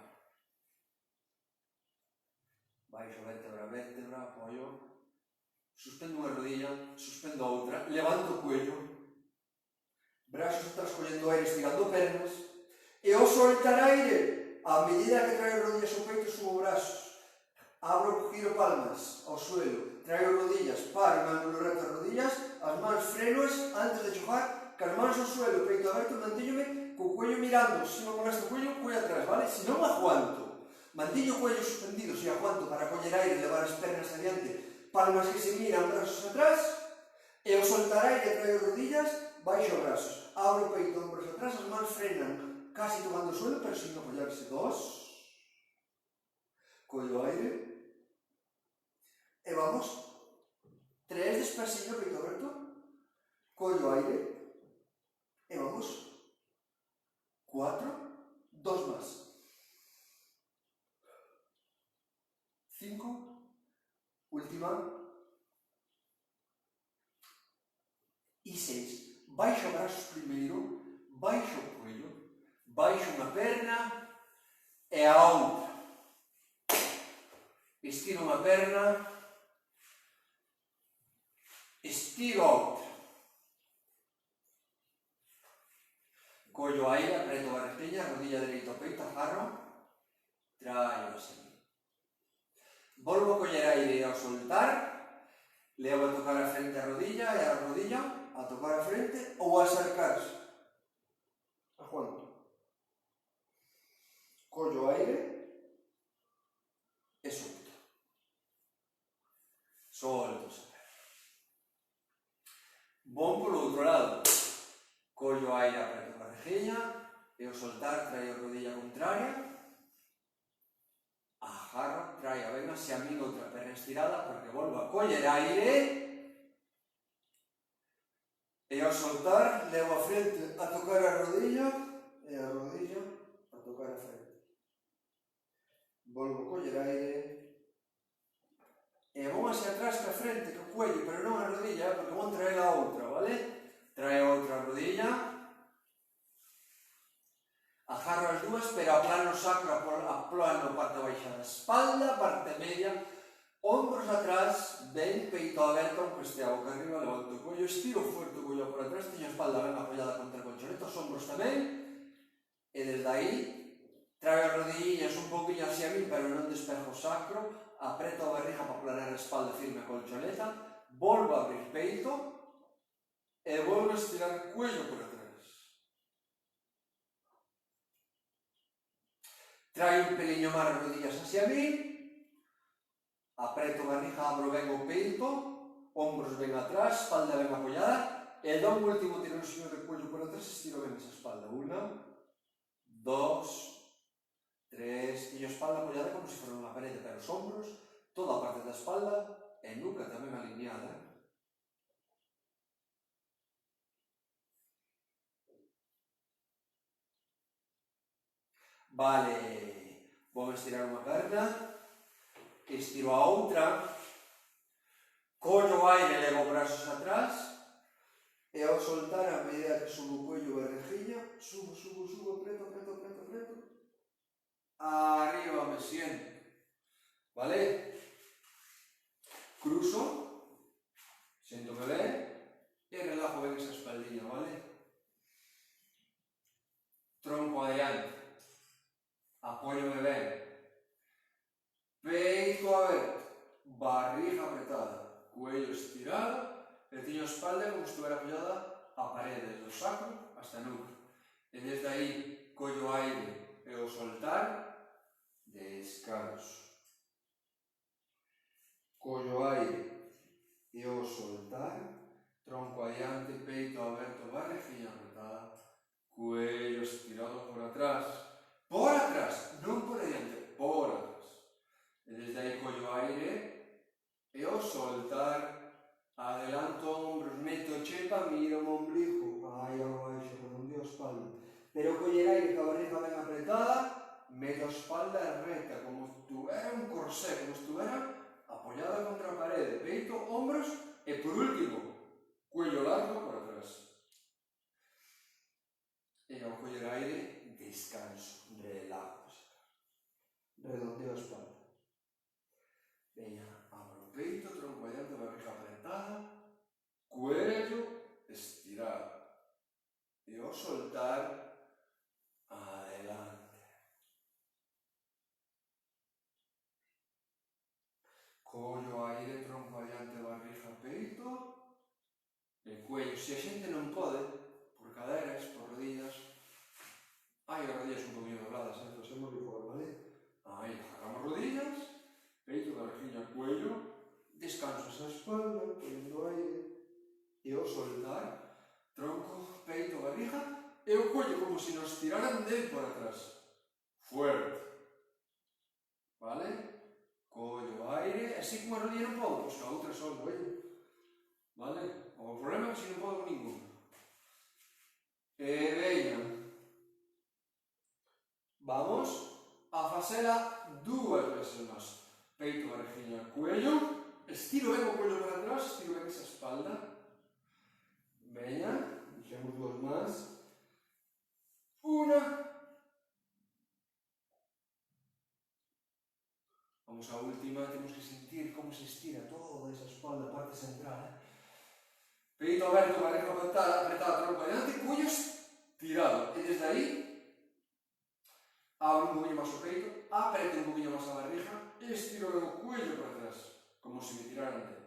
baixo vértebra a vértebra, apoio, suspendo unha rodilla, suspendo a outra, levanto o cuello, brazos atrás collendo aire, estirando pernas, e ao soltar aire, a medida que traio rodillas ao peito, subo brazos, abro, giro palmas ao suelo, traio rodillas, paro en ángulo reto as rodillas, as mans frenos antes de chocar, que as mans ao suelo, peito aberto, mantíñome co cuello mirando, se non molesta o cuello atrás, vale? Se non aguanto, mantiño o cuello suspendido, se aguanto para coller aire, levar as pernas adiante, palmas que se miran, brazos atrás, e ao soltar aire, traio rodillas, baixo brazos, abro o peito, ombros atrás, as mans frenan, casi tocando o suelo, pero sin apoyarse, 2, collo aire, e vamos, 3, despasillo, peito aberto, collo aire, e vamos, 4, 2 más, 5, última, e 6, baixo brazos primeiro, baixo o cuello, baixo unha perna e a outra, estiro unha perna, estiro a outra, collo aire, apreto a barriguilla, rodilla dereita ao peito, agarro, traio así, volvo a coller aire e ao soltar, levo a tocar a frente a rodilla e a rodilla a tocar a frente ou a acercarse, aguanto, collo aire e solto, solto esa perna, vou polo outro lado, collo aire, apreto a barriguilla e ao soltar traio a rodilla contraria, agarro, traio ben hacia min outra perna estirada porque volvo a coller aire e ao soltar levo a frente a tocar a rodilla e a rodilla a tocar a frente. Volvo a coller aire e vou hacia atrás ca frente, co cuello, pero non a rodilla, porque vou traer a outra, vale? Traio outra rodilla, agarro as dúas, pero aplano o sacro, aplano parte baixa da espalda, parte media, Hombros atrás, ben peito aberto, aunque estea boca arriba, levanto o collo, estiro fuerte o collo por atrás, teño a espalda ben apoyada contra a colchoneta, os hombros tamén, e desde aí, traio as rodillas un pouquinho hacia mí, pero non despejo o sacro, apreto a barriga para planear a espalda firme a colchoneta, volvo a abrir peito, e volvo a estirar cuello por atrás. Traio un peliño máis as rodillas hacia mí, apreto a barriga, abro ben o peito, ombros ben atrás, espalda ben apoyada, e dou un último tironxinho de cuello por atrás, estiro ben esa espalda. 1, 2, 3, teño a espalda apoyada como se fora unha parede, pero os ombros, toda a parte da espalda e nuca tamén alineada. Vale, vou estirar unha perna, estiro a outra, collo o aire, levo brazos atrás, e ao soltar, a medida que subo o cuello e a rejilla, subo, apreto, arriba me siento, vale? Cruzo, siéntome ben, e relajo ben esa espaldilla, vale? Tronco adiante, apóyome ben, peito aberto, barriga apretada, cuello estirado, e teño a espalda como se estuviera apoyada a parede, desde o sacro hasta a nuca. E desde aí, collo aire e ao soltar, descanso. Collo aire e ao soltar, tronco adiante, peito aberto, barriguinha apretada, cuello estirado por atrás, non por adiante, por atrás. E desde aí collo aire e ao soltar, adelanto ombros, meto o chepa, miro o ombligo, aí abaixo, redondeo a espalda. Pero coller aire que a barriga ben apretada, meto a espalda recta, como se estuvera un corsé, como se estuvera apoyada contra a parede, peito, ombros e por último, cuello largo por atrás. E ao coller aire, descanso, relajo, redondeo a espalda. Veña, abro o peito, tronco adiante, barriga apretada, cuello estirado. E ao soltar, adelante. Collo aire, tronco adiante, barriga, peito e cuello. Se a xente non pode, por caderas, por rodillas, hai as rodillas un poquinho dobladas, facemos igual, vale? Aí, agarramos rodillas, peito, barriguinha, cuello, descanso esa espalda, collendo aire, e ao soltar, tronco, peito, barriga, e o cuello como se nos tiraran del por atrás. Fuerte. Vale? Collo aire, así como a rodilla non podo, pois a outra só o cuello. Vale? O problema é que se non podo con ningún. E veña. Vamos a facela 2 veces máis. Peito, barriguinha, cuello, estiro ben o cuello para atrás, estiro ben esa espalda. Veña, dixemos 2 máis. 1. Vamos á última, temos que sentir como se estira toda esa espalda, parte central. Peito aberto, barriga apretada, tronco adiante, cuello estirado. E desde aí, abro un poquinho máis o peito, apreto un poquinho máis a barriga e estiro o cuello para atrás, como se me tiraran de.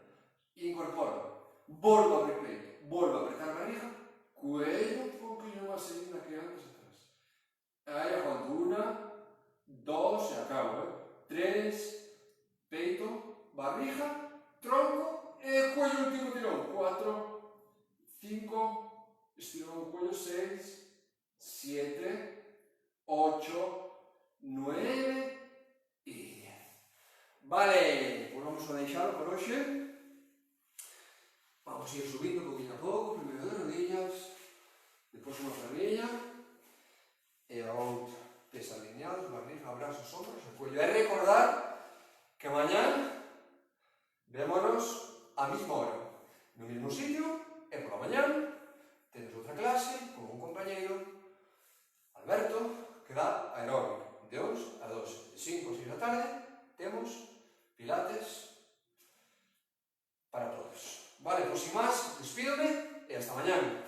Incorporo, volvo a abrir peito, volvo a apretar a barriga, cuello un poquinho máis seguida que antes atrás. Aí aguanto 1, 2 e acabo, 3, peito, barriga, tronco e cuello último tirón. 4, 5, estiro o cuello, 6, 7, 8, 9 e 10. Vale, pues vamos a deixalo por hoxe. Vamos a ir subindo poquinho a pouco, primeiro de rodillas, depois unha fermilla e a outra. Pés alineados, barriga, brazos, hombros e cuello. E recordar que mañá vémonos á mesma hora, no mesmo sitio, e pola mañá temos outra clase con un compañeiro, Alberto, que dá aeróbico, de 11 a 12. De 5 a 6 da tarde temos pilates Ben.